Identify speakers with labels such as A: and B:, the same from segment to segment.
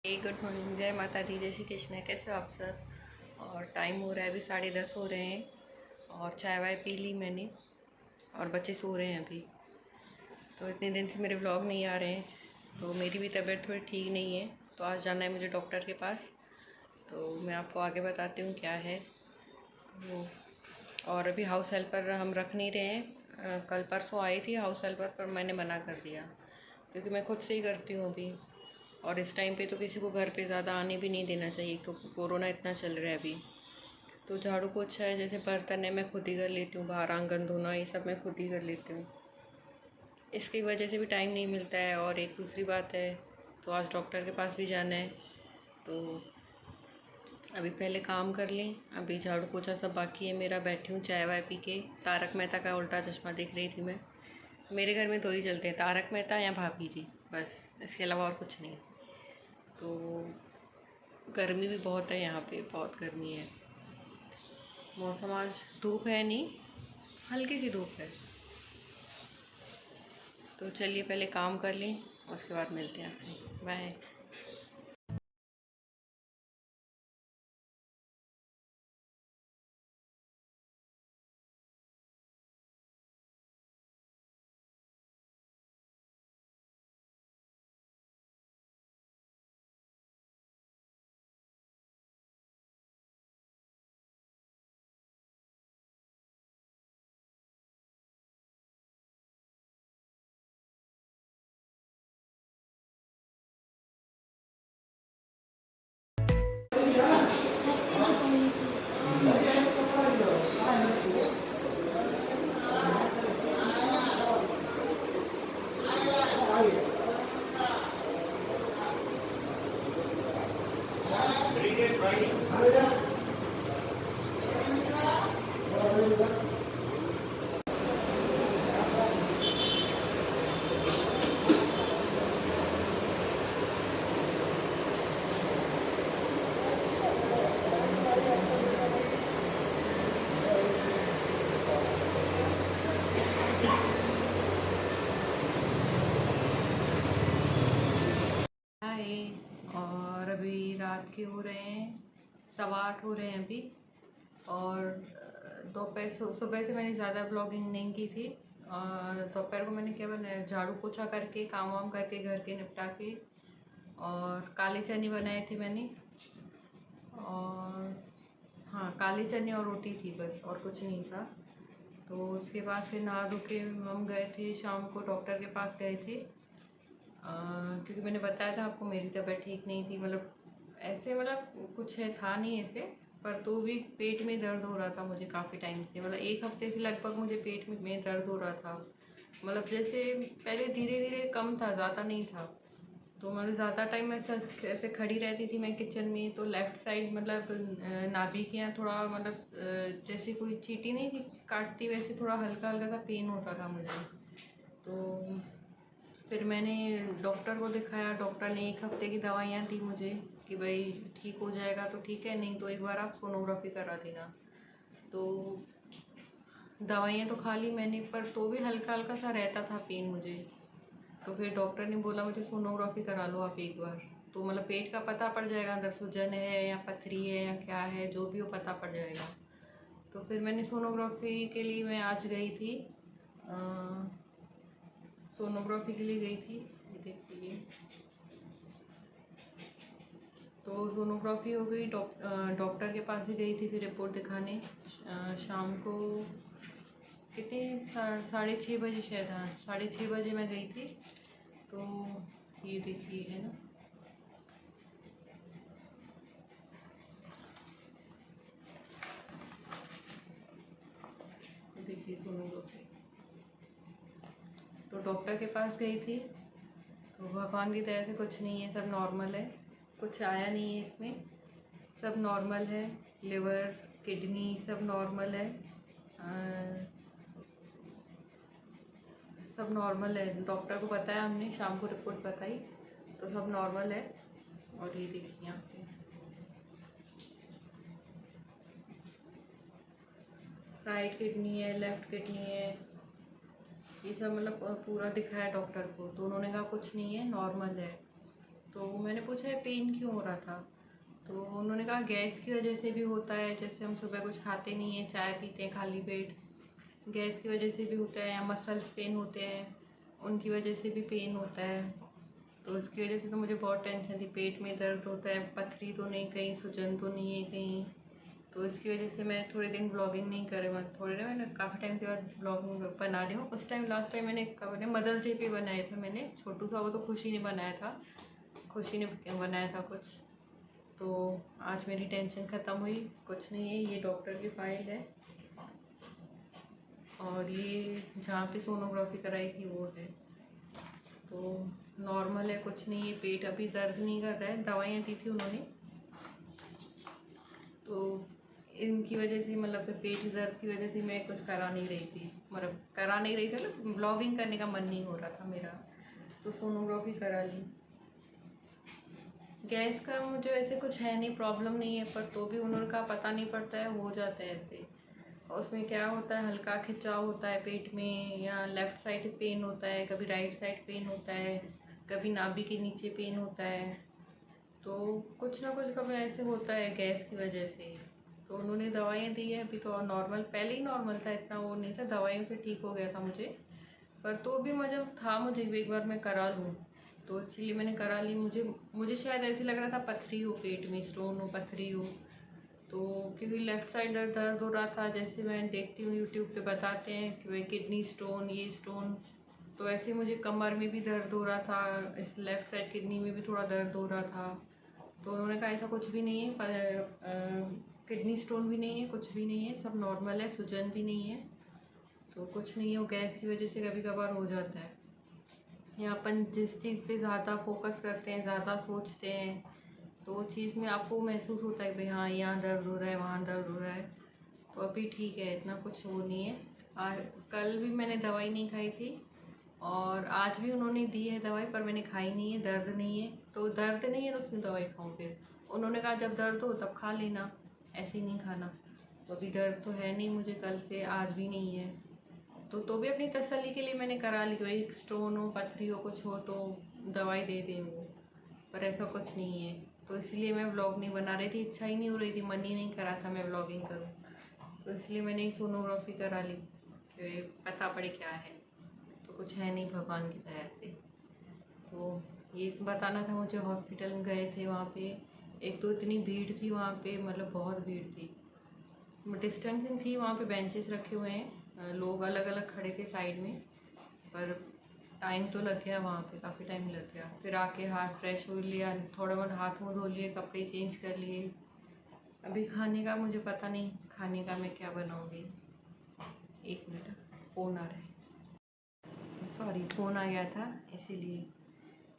A: Good morning, जय माता दी, जय श्री कृष्ण। कैसे हो आप सब? और टाइम हो रहा है, अभी 10:30 हो रहे हैं और चाय वाय पी ली मैंने और बच्चे सो रहे हैं अभी। तो इतने दिन से मेरे व्लॉग नहीं आ रहे हैं, तो मेरी भी तबीयत थोड़ी ठीक नहीं है, तो आज जाना है मुझे डॉक्टर के पास। तो मैं आपको आगे बताती हूँ क्या है वो। और अभी हाउस हेल्पर हम रख नहीं रहे हैं। कल परसों आई थी हाउस हेल्पर, पर मैंने मना कर दिया क्योंकि मैं खुद से ही करती हूँ अभी। और इस टाइम पे तो किसी को घर पे ज़्यादा आने भी नहीं देना चाहिए क्योंकि कोरोना इतना चल रहा है अभी। तो झाड़ू पोछा है, जैसे बर्तन है, मैं खुद ही कर लेती हूँ। बाहर आंगन धोना, ये सब मैं खुद ही कर लेती हूँ। इसकी वजह से भी टाइम नहीं मिलता है। और एक दूसरी बात है, तो आज डॉक्टर के पास भी जाना है, तो अभी पहले काम कर लें। अभी झाड़ू पोछा सब बाकी है मेरा। बैठी हूँ चाय वाय पी के। तारक मेहता का उल्टा चश्मा देख रही थी मैं। मेरे घर में दो ही चलते हैं, तारक मेहता या भाभी जी, बस। इसके अलावा और कुछ नहीं। तो गर्मी भी बहुत है यहाँ पे, बहुत गर्मी है। मौसम आज धूप है नहीं, हल्की सी धूप है। तो चलिए पहले काम कर लें, उसके बाद मिलते हैं आपसे। बाय। हाय। और अभी रात के हो रहे हैं 8:15 हो रहे हैं अभी। और दोपहर सुबह से मैंने ज़्यादा ब्लॉगिंग नहीं की थी। दोपहर को मैंने क्या बनाया, झाड़ू पोछा करके, काम वाम करके, घर के निपटा के, और काले चने बनाए थे मैंने। और हाँ, काले चने और रोटी थी बस, और कुछ नहीं था। तो उसके बाद फिर नहा धो के हम गए थे, शाम को डॉक्टर के पास गए थे। क्योंकि मैंने बताया था आपको मेरी तबीयत ठीक नहीं थी, मतलब ऐसे, मतलब कुछ है था नहीं ऐसे, पर तो भी पेट में दर्द हो रहा था मुझे काफ़ी टाइम से। मतलब एक हफ्ते से लगभग मुझे पेट में दर्द हो रहा था। मतलब जैसे पहले धीरे धीरे कम था, ज़्यादा नहीं था। तो मतलब ज़्यादा टाइम ऐसा ऐसे खड़ी रहती थी मैं किचन में, तो लेफ़्ट साइड, मतलब नाभि के यहाँ थोड़ा, मतलब जैसे कोई चींटी नहीं थी काटती, वैसे थोड़ा हल्का हल्का सा पेन होता था मुझे। तो फिर मैंने डॉक्टर को दिखाया। डॉक्टर ने 1 हफ्ते की दवाइयाँ दी मुझे कि भाई ठीक हो जाएगा तो ठीक है, नहीं तो एक बार आप सोनोग्राफी करा देना। तो दवाइयाँ तो खा ली मैंने, पर तो भी हल्का हल्का सा रहता था पेन मुझे। तो फिर डॉक्टर ने बोला मुझे सोनोग्राफी करा लो आप एक बार, तो मतलब पेट का पता पड़ जाएगा अंदर सूजन है या पथरी है या क्या है, जो भी हो पता पड़ जाएगा। तो फिर मैंने सोनोग्राफी के लिए मैं आज गई थी। सोनोग्राफी के लिए गई थी, ये देखिए। तो सोनोग्राफी हो गई, डॉक्टर के पास भी गई थी फिर रिपोर्ट दिखाने। शाम को कितने, 6:30 बजे शायद, हाँ 6:30 बजे मैं गई थी। तो ये देखिए, है ना, देखिए सोनोग्राफी। तो डॉक्टर के पास गई थी, तो भगवान की दया से कुछ नहीं है, सब नॉर्मल है। कुछ आया नहीं है इसमें, सब नॉर्मल है। लिवर, किडनी सब नॉर्मल है। सब नॉर्मल है, डॉक्टर को बताया हमने, शाम को रिपोर्ट बताई, तो सब नॉर्मल है। और ये देखिए यहाँ पे राइट किडनी है, लेफ्ट किडनी है, ये सब मतलब पूरा दिखाया डॉक्टर को, तो उन्होंने कहा कुछ नहीं है, नॉर्मल है। तो मैंने पूछा है पेन क्यों हो रहा था, तो उन्होंने कहा गैस की वजह से भी होता है, जैसे हम सुबह कुछ खाते नहीं हैं, चाय पीते हैं खाली पेट, गैस की वजह से भी होता है, या मसल्स पेन होते हैं उनकी वजह से भी पेन होता है। तो इसकी वजह से तो मुझे बहुत टेंशन थी, पेट में दर्द होता है, पथरी तो नहीं कहीं, सूजन तो नहीं है कहीं। तो इसकी वजह से मैं थोड़े दिन ब्लॉगिंग नहीं करे, मैंने काफ़ी टाइम के बाद ब्लॉगिंग बना रही हूँ। उस टाइम लास्ट टाइम मैंने मदर्स डे पे बनाए थे, मैंने छोटू सा, वो तो खुशी ने बनाया था, खुशी ने बनाया था कुछ। तो आज मेरी टेंशन ख़त्म हुई, कुछ नहीं है, ये डॉक्टर की फाइल है और ये जहाँ पे सोनोग्राफी कराई थी वो है, तो नॉर्मल है, कुछ नहीं है, पेट अभी दर्द नहीं कर रहा है, दवाइयाँ दी थी उन्होंने, तो इनकी वजह से मतलब पेट दर्द की वजह से मैं कुछ करा नहीं रही थी, मतलब ब्लॉगिंग करने का मन नहीं हो रहा था मेरा, तो सोनोग्राफी करा ली। गैस का मुझे वैसे कुछ है नहीं, प्रॉब्लम नहीं है, पर तो भी उन्होंने कहा पता नहीं पड़ता है, हो जाता है ऐसे। उसमें क्या होता है, हल्का खिंचाव होता है पेट में, या लेफ़्ट साइड पेन होता है, कभी राइट साइड पेन होता है, कभी नाभि के नीचे पेन होता है, तो कुछ ना कुछ कभी ऐसे होता है गैस की वजह से। तो उन्होंने दवाइयाँ दी है, अभी तो नॉर्मल, पहले ही नॉर्मल था, इतना वो नहीं था, दवाइयों से ठीक हो गया था मुझे, पर तो भी मुझे एक बार मैं करा लूँ, तो इसलिए मैंने करा ली। मुझे शायद ऐसे लग रहा था पथरी हो, पेट में स्टोन हो, पथरी हो, तो क्योंकि लेफ़्ट साइड दर्द हो रहा था, जैसे मैं देखती हूँ यूट्यूब पे बताते हैं कि भाई किडनी स्टोन, ये स्टोन, तो ऐसे मुझे कमर में भी दर्द हो रहा था, इस लेफ़्ट साइड किडनी में भी थोड़ा दर्द हो रहा था। तो उन्होंने कहा ऐसा कुछ भी नहीं है, किडनी स्टोन भी नहीं है, कुछ भी नहीं है, सब नॉर्मल है, सूजन भी नहीं है, तो कुछ नहीं है, वो गैस की वजह से कभी कभार हो जाता है, या अपन जिस चीज़ पे ज़्यादा फोकस करते हैं, ज़्यादा सोचते हैं, तो वो चीज़ में आपको महसूस होता है कि भाई हाँ यहाँ दर्द हो रहा है, वहाँ दर्द हो रहा है। तो अभी ठीक है, इतना कुछ वो नहीं है। कल भी मैंने दवाई नहीं खाई थी, और आज भी उन्होंने दी है दवाई, पर मैंने खाई नहीं है, दर्द नहीं है, तो दर्द नहीं है तो क्यों दवाई खाऊँ फिर। उन्होंने कहा जब दर्द हो तब खा लेना, ऐसे ही नहीं खाना। तो अभी दर्द तो है नहीं मुझे, कल से, आज भी नहीं है, तो भी अपनी तसल्ली के लिए मैंने करा ली, कोई स्टोन हो, पथरी हो, कुछ हो तो दवाई दे दें वो, पर ऐसा कुछ नहीं है। तो इसलिए मैं व्लॉग नहीं बना रही थी, इच्छा ही नहीं हो रही थी, मन ही नहीं करा था मैं व्लॉगिंग करूँ, तो इसलिए मैंने एक सोनोग्राफी करा ली कि पता पड़े क्या है, तो कुछ है नहीं भगवान की दया से। तो ये बताना था मुझे। हॉस्पिटल में गए थे, वहाँ पे एक तो इतनी भीड़ थी वहाँ पे, मतलब बहुत भीड़ थी, डिस्टेंसिंग थी, वहाँ पे बेंचेस रखे हुए हैं, लोग अलग अलग खड़े थे साइड में, पर टाइम तो लग गया वहाँ पे, काफ़ी टाइम लग गया। फिर आके हाथ फ्रेश हो लिया, थोड़ा बहुत हाथ मुँह धो लिए, कपड़े चेंज कर लिए। अभी खाने का मुझे पता नहीं, खाने का मैं क्या बनाऊँगी। एक मिनट, फ़ोन आ रहा है, सॉरी फ़ोन आ गया था इसीलिए।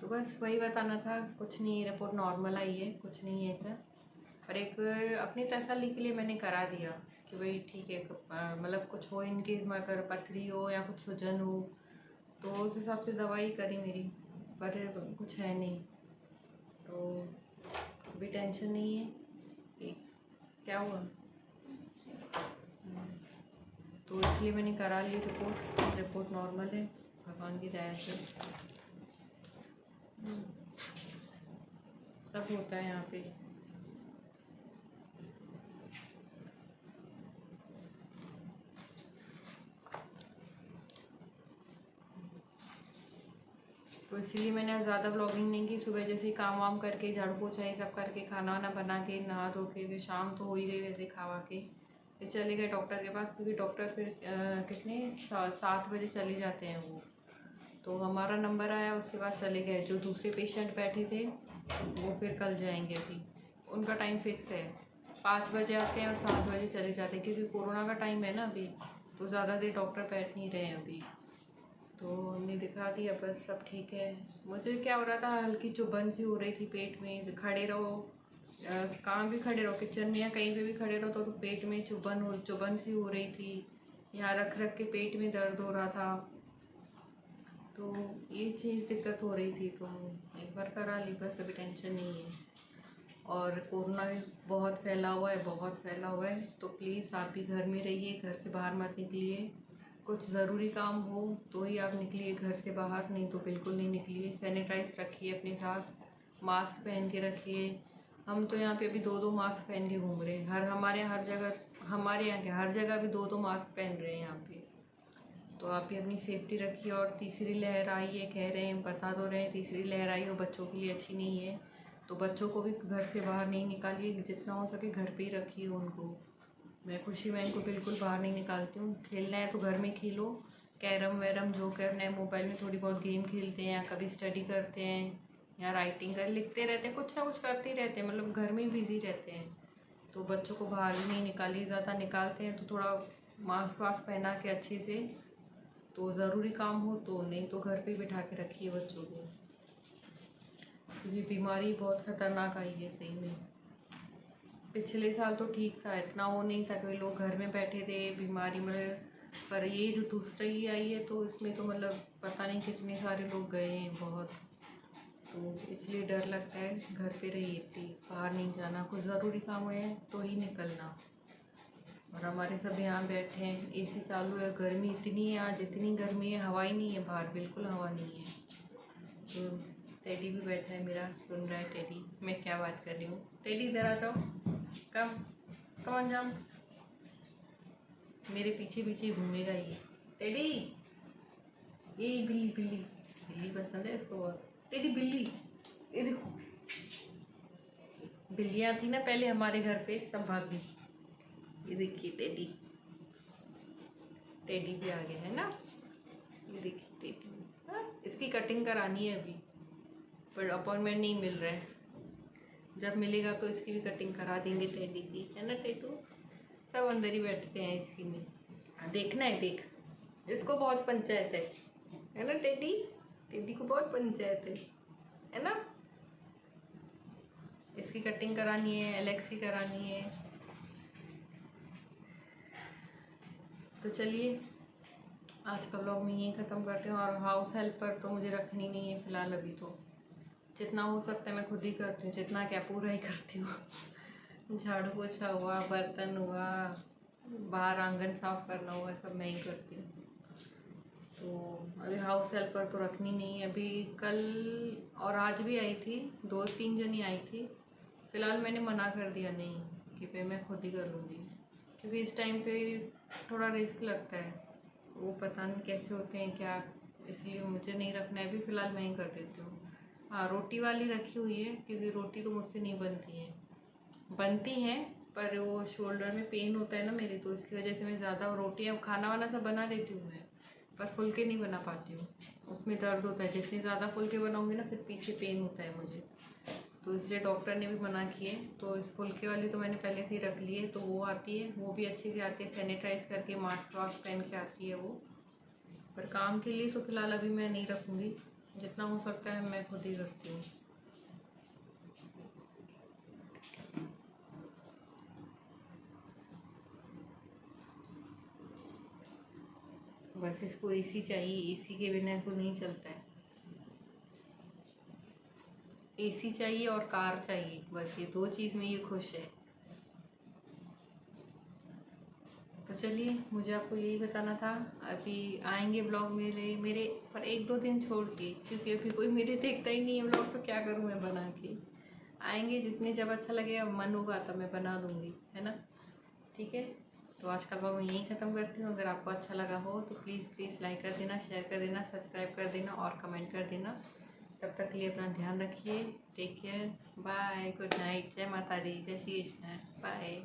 A: तो बस वही बताना था, कुछ नहीं, रिपोर्ट नॉर्मल आई है, कुछ नहीं है ऐसा, पर एक अपनी तसल्ली के लिए मैंने करा दिया कि भाई ठीक है, मतलब कुछ हो इन केस में, अगर पथरी हो या कुछ सूजन हो, तो उस हिसाब से दवाई करी मेरी, पर कुछ है नहीं, तो अभी टेंशन नहीं है कि क्या हुआ। तो इसलिए मैंने करा ली रिपोर्ट नॉर्मल है, भगवान की दया से। सब होता है यहाँ पे। तो इसलिए मैंने आज ज़्यादा ब्लॉगिंग नहीं की। सुबह जैसे ही काम वाम करके, झाड़ू पोछा ये सब करके, खाना वाना बना के, नहा धो के, फिर शाम तो हो ही गई वैसे खा के, फिर चले गए डॉक्टर के पास, क्योंकि डॉक्टर फिर कितने 7 बजे चले जाते हैं वो। तो हमारा नंबर आया, उसके बाद चले गए। जो दूसरे पेशेंट बैठे थे वो फिर कल जाएंगे, अभी उनका टाइम फिक्स है, 5 बजे आते हैं और 7 बजे चले जाते हैं, क्योंकि कोरोना का टाइम है ना अभी, तो ज़्यादा देर डॉक्टर बैठ नहीं रहे हैं अभी। तो हमने दिखा दिया, बस सब ठीक है। मुझे क्या हो रहा था, हल्की चुभन सी हो रही थी पेट में, खड़े रहो, कहाँ भी खड़े रहो, किचन में या कहीं पे भी खड़े रहो, तो पेट में चुभन सी हो रही थी, यहाँ रख रख के पेट में दर्द हो रहा था, तो ये चीज़ दिक्कत हो रही थी, तो एक बार करा ली, बस अभी टेंशन नहीं है। और कोरोना बहुत फैला हुआ है, बहुत फैला हुआ है, तो प्लीज़ आप भी घर में रहिए, घर से बाहर मत निकलिए। कुछ ज़रूरी काम हो तो ही आप निकलिए घर से बाहर, नहीं तो बिल्कुल नहीं निकलिए। सैनिटाइज रखिए अपने साथ, मास्क पहन के रखिए। हम तो यहाँ पे अभी 2-2 मास्क पहन के घूम रहे हैं। हमारे यहाँ के हर जगह भी 2-2 मास्क पहन रहे हैं यहाँ पे। तो आप भी अपनी सेफ्टी रखिए। और तीसरी लहर आई है, कह रहे हैं, बता तो रहे हैं, तीसरी लहर आई हो बच्चों के लिए अच्छी नहीं है। तो बच्चों को भी घर से बाहर नहीं निकालिए, जितना हो सके घर पे ही रखिए उनको। मैं खुशी मैं इनको बिल्कुल बाहर नहीं निकालती हूँ। खेलना है तो घर में खेलो, कैरम वैरम जो करना है। मोबाइल में थोड़ी बहुत गेम खेलते हैं, या कभी स्टडी करते हैं, या राइटिंग लिखते रहते हैं, कुछ ना कुछ करते ही रहते हैं, मतलब घर में ही बिजी रहते हैं। तो बच्चों को बाहर भी नहीं निकालिए, ज़्यादा निकालते हैं तो थोड़ा मास्क वास्क पहना के अच्छे से, तो ज़रूरी काम हो तो, नहीं तो घर पे बिठा के रखिए बच्चों को, क्योंकि बीमारी बहुत ख़तरनाक आई है सही में। पिछले साल तो ठीक था, इतना वो नहीं था, कोई लोग घर में बैठे थे बीमारी में। पर ये जो दूसरी आई है तो इसमें तो मतलब पता नहीं कितने सारे लोग गए हैं बहुत। तो इसलिए डर लगता है। घर पे रहिए प्लीज़, बाहर नहीं जाना। कुछ ज़रूरी काम है तो ही निकलना। और हमारे सब यहाँ बैठे हैं, एसी चालू है। गर्मी इतनी है आज, इतनी गर्मी है, हवा ही नहीं है बाहर, बिल्कुल हवा नहीं है। तो टेडी भी बैठा है मेरा, सुन रहा है टेडी मैं क्या बात कर रही हूँ। टेडी इधर आ जाओ, कम ऑन जाम। मेरे पीछे पीछे घूमेगा ये टेडी। ये बिल्ली बिल्ली बिल्ली पसंद है इसको। और टेडी बिल्ली, ये देखो बिल्लियाँ थी ना पहले हमारे घर पे, सब भाग गई। ये देखिए टेडी, टेडी भी आ गया है ना। ये देखिए टेडी। हाँ, इसकी कटिंग करानी है अभी, पर अपॉइंटमेंट नहीं मिल रहा है। जब मिलेगा तो इसकी भी कटिंग करा देंगे टेडी की, है ना टेटू। सब अंदर ही बैठते हैं इसी में। हाँ, देखना है देख, इसको बहुत पंचायत है ना टेडी। टेडी को बहुत पंचायत है ना। इसकी कटिंग करानी है, एलेक्स की करानी है। तो चलिए आज का व्लॉग में यही ख़त्म करते हैं। और हाउस हेल्पर तो मुझे रखनी नहीं है फ़िलहाल अभी। तो जितना हो सकता है मैं खुद ही करती हूँ, जितना क्या पूरा ही करती हूँ। झाड़ू पोछा हुआ, बर्तन हुआ, बाहर आंगन साफ करना हुआ, सब मैं ही करती हूँ। तो अभी हाउस हेल्पर तो रखनी नहीं है अभी। कल और आज भी आई थी, 2-3 जनी आई थी। फ़िलहाल मैंने मना कर दिया, नहीं कि भाई मैं खुद ही कर लूँगी, क्योंकि इस टाइम पे थोड़ा रिस्क लगता है। वो पता नहीं कैसे होते हैं क्या, इसलिए मुझे नहीं रखना है अभी। फ़िलहाल मैं ही कर देती हूँ। हाँ, रोटी वाली रखी हुई है, क्योंकि रोटी तो मुझसे नहीं बनती हैं, पर वो शोल्डर में पेन होता है ना मेरे, तो इसकी वजह से मैं ज़्यादा रोटियाँ खाना वाना सब बना लेती हूँ मैं, पर फुलके नहीं बना पाती हूँ। उसमें दर्द होता है, जितने ज़्यादा फुलके बनाऊँगी ना फिर पीछे पेन होता है मुझे। तो इसलिए डॉक्टर ने भी मना किए। तो इस फुलके वाली तो मैंने पहले से ही रख ली है, तो वो आती है, वो भी अच्छे से आती है, सैनिटाइज़ करके मास्क वास्क पहन के आती है वो। पर काम के लिए तो फ़िलहाल अभी मैं नहीं रखूँगी, जितना हो सकता है मैं खुद ही करती हूँ। बस इसको एसी चाहिए, एसी के बिना तो नहीं चलता है। एसी चाहिए और कार चाहिए, बस ये 2 चीज़ में ये खुश है। तो चलिए, मुझे आपको यही बताना था। अभी आएंगे ब्लॉग मेरे पर 1-2 दिन छोड़ के, क्योंकि अभी कोई मेरे देखता ही नहीं है ब्लॉग, तो क्या करूँ मैं बना के। आएंगे जितने जब अच्छा लगेगा, मन होगा तब मैं बना दूँगी, है ना। ठीक है, तो आज का ब्लॉग मैं यहीं ख़त्म करती हूँ। अगर आपको अच्छा लगा हो तो प्लीज़ लाइक कर देना, शेयर कर देना, सब्सक्राइब कर देना और कमेंट कर देना। तब तक के लिए अपना ध्यान रखिए। Take care, bye, good night, जय माता दी, जय श्री कृष्ण, बाय।